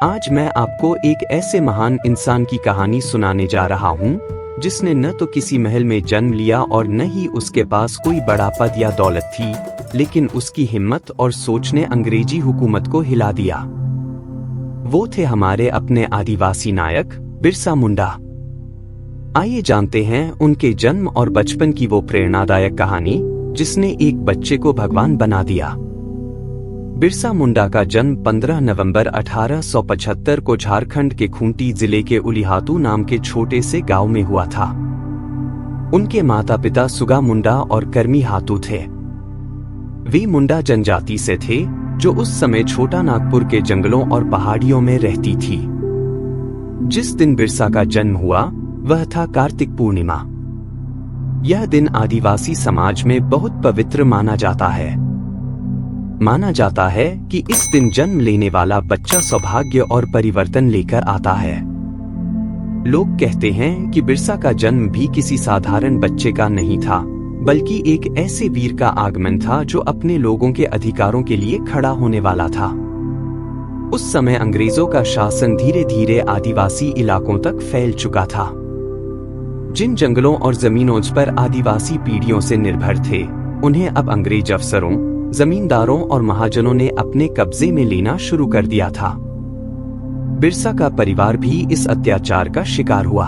आज मैं आपको एक ऐसे महान इंसान की कहानी सुनाने जा रहा हूँ जिसने न तो किसी महल में जन्म लिया और न ही उसके पास कोई बड़ा पद या दौलत थी, लेकिन उसकी हिम्मत और सोच ने अंग्रेजी हुकूमत को हिला दिया। वो थे हमारे अपने आदिवासी नायक बिरसा मुंडा। आइए जानते हैं उनके जन्म और बचपन की वो प्रेरणादायक कहानी जिसने एक बच्चे को भगवान बना दिया। बिरसा मुंडा का जन्म 15 नवंबर 1875 को झारखंड के खूंटी जिले के उलिहातू नाम के छोटे से गांव में हुआ था। उनके माता पिता सुगा मुंडा और कर्मी हातू थे। वे मुंडा जनजाति से थे जो उस समय छोटा नागपुर के जंगलों और पहाड़ियों में रहती थी। जिस दिन बिरसा का जन्म हुआ वह था कार्तिक पूर्णिमा। यह दिन आदिवासी समाज में बहुत पवित्र माना जाता है। माना जाता है कि इस दिन जन्म लेने वाला बच्चा सौभाग्य और परिवर्तन लेकर आता है। लोग कहते हैं कि बिरसा का जन्म भी किसी साधारण बच्चे का नहीं था, बल्कि एक ऐसे वीर का आगमन था जो अपने लोगों के अधिकारों के लिए खड़ा होने वाला था। उस समय अंग्रेजों का शासन धीरे धीरे आदिवासी इलाकों तक फैल चुका था। जिन जंगलों और जमीनों पर आदिवासी पीढ़ियों से निर्भर थे, उन्हें अब अंग्रेज अफसरों, जमींदारों और महाजनों ने अपने कब्जे में लेना शुरू कर दिया था। बिरसा का परिवार भी इस अत्याचार का शिकार हुआ।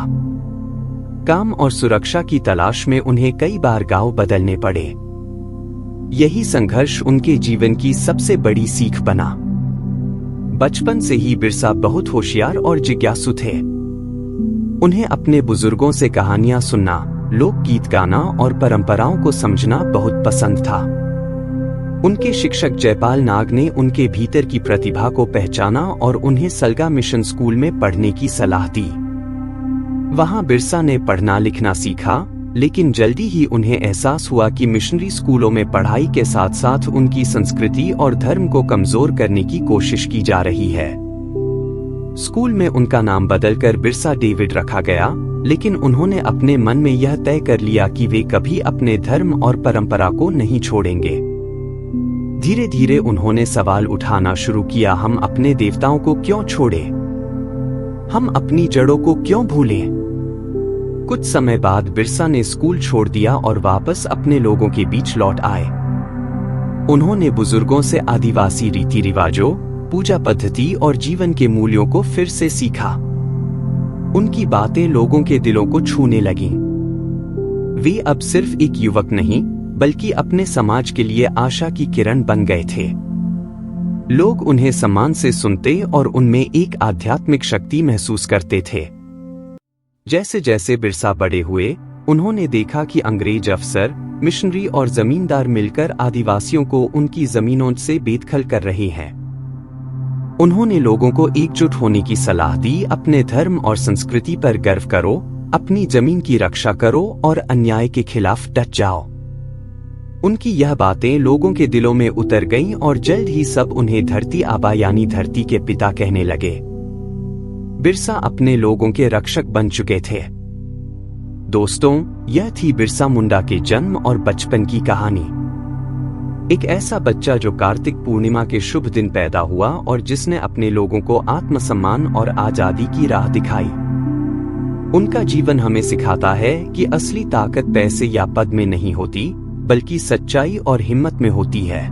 काम और सुरक्षा की तलाश में उन्हें कई बार गांव बदलने पड़े। यही संघर्ष उनके जीवन की सबसे बड़ी सीख बना। बचपन से ही बिरसा बहुत होशियार और जिज्ञासु थे। उन्हें अपने बुजुर्गों से कहानियां सुनना, लोकगीत गाना और परंपराओं को समझना बहुत पसंद था। उनके शिक्षक जयपाल नाग ने उनके भीतर की प्रतिभा को पहचाना और उन्हें सलगा मिशन स्कूल में पढ़ने की सलाह दी। वहां बिरसा ने पढ़ना लिखना सीखा, लेकिन जल्दी ही उन्हें एहसास हुआ कि मिशनरी स्कूलों में पढ़ाई के साथ साथ उनकी संस्कृति और धर्म को कमजोर करने की कोशिश की जा रही है। स्कूल में उनका नाम बदलकर बिरसा डेविड रखा गया, लेकिन उन्होंने अपने मन में यह तय कर लिया कि वे कभी अपने धर्म और परंपरा को नहीं छोड़ेंगे। धीरे धीरे उन्होंने सवाल उठाना शुरू किया, हम अपने देवताओं को क्यों छोड़ें? हम अपनी जड़ों को क्यों भूलें? कुछ समय बाद बिरसा ने स्कूल छोड़ दिया और वापस अपने लोगों के बीच लौट आए। उन्होंने बुजुर्गों से आदिवासी रीति रिवाजों, पूजा पद्धति और जीवन के मूल्यों को फिर से सीखा। उनकी बातें लोगों के दिलों को छूने लगीं। वे अब सिर्फ एक युवक नहीं, बल्कि अपने समाज के लिए आशा की किरण बन गए थे। लोग उन्हें सम्मान से सुनते और उनमें एक आध्यात्मिक शक्ति महसूस करते थे। जैसे जैसे बिरसा बड़े हुए, उन्होंने देखा कि अंग्रेज अफसर, मिशनरी और जमींदार मिलकर आदिवासियों को उनकी जमीनों से बेदखल कर रहे हैं। उन्होंने लोगों को एकजुट होने की सलाह दी, अपने धर्म और संस्कृति पर गर्व करो, अपनी जमीन की रक्षा करो और अन्याय के खिलाफ डट जाओ। उनकी यह बातें लोगों के दिलों में उतर गईं और जल्द ही सब उन्हें धरती आबा यानी धरती के पिता कहने लगे। बिरसा अपने लोगों के रक्षक बन चुके थे। दोस्तों, यह थी बिरसा मुंडा के जन्म और बचपन की कहानी। एक ऐसा बच्चा जो कार्तिक पूर्णिमा के शुभ दिन पैदा हुआ और जिसने अपने लोगों को आत्मसम्मान और आजादी की राह दिखाई। उनका जीवन हमें सिखाता है कि असली ताकत पैसे या पद में नहीं होती, बल्कि सच्चाई और हिम्मत में होती है।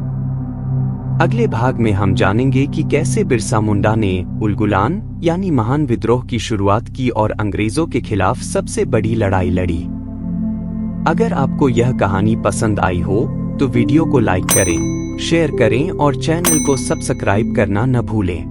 अगले भाग में हम जानेंगे कि कैसे बिरसा मुंडा ने उलगुलान यानी महान विद्रोह की शुरुआत की और अंग्रेजों के खिलाफ सबसे बड़ी लड़ाई लड़ी। अगर आपको यह कहानी पसंद आई हो तो वीडियो को लाइक करें, शेयर करें और चैनल को सब्सक्राइब करना न भूलें।